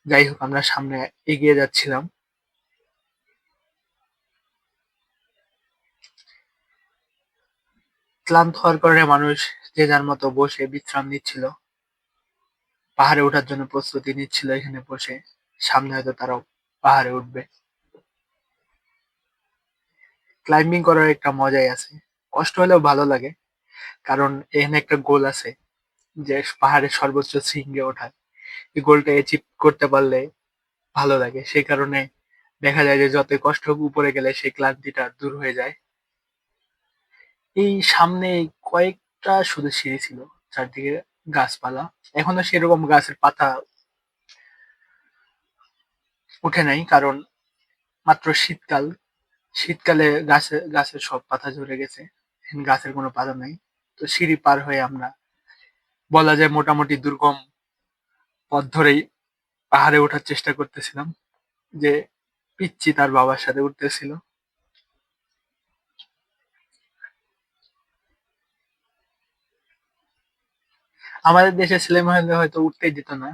যাই হোক আমরা সামনে এগিয়ে যাচ্ছিলাম। ক্লান্ত হওয়ার কারণে মানুষ যে যার মতো বসে বিশ্রাম নিচ্ছিল, পাহাড়ে ওঠার জন্য প্রস্তুতি নিচ্ছিল এখানে বসে। সামনে হয়তো তারাও পাহাড়ে উঠবে। ক্লাইম্বিং করার একটা মজাই আছে, কষ্ট হলেও ভালো লাগে, কারণ এখানে একটা গোল আছে যে পাহাড়ের সর্বোচ্চ শৃঙ্গে ওঠা। এই গোলটা অ্যাচিভ করতে পারলে ভালো লাগে, সেই কারণে দেখা যায় যে যতই কষ্ট হোক উপরে গেলে সেই ক্লান্তিটা দূর হয়ে যায়। এই সামনে কয়েকটা শুধু সিঁড়ি ছিল, চারদিকে গাছপালা, এখনো সেরকম গাছের পাতা উঠে নাই, কারণ মাত্র শীতকাল। শীতকালে গাছের সব পাতা ঝরে গেছে, এখন গাছের কোনো পাতা নাই। তো সিঁড়ি পার হয়ে আমরা বলা যায় মোটামুটি দুর্গম পথ ধরেই পাহাড়ে ওঠার চেষ্টা করতেছিলাম। যে পিচ্চি তার বাবার সাথে উঠতেছিল। আমাদের দেশের ছেলে মেয়েদের হয়তো উঠতেই দিত না,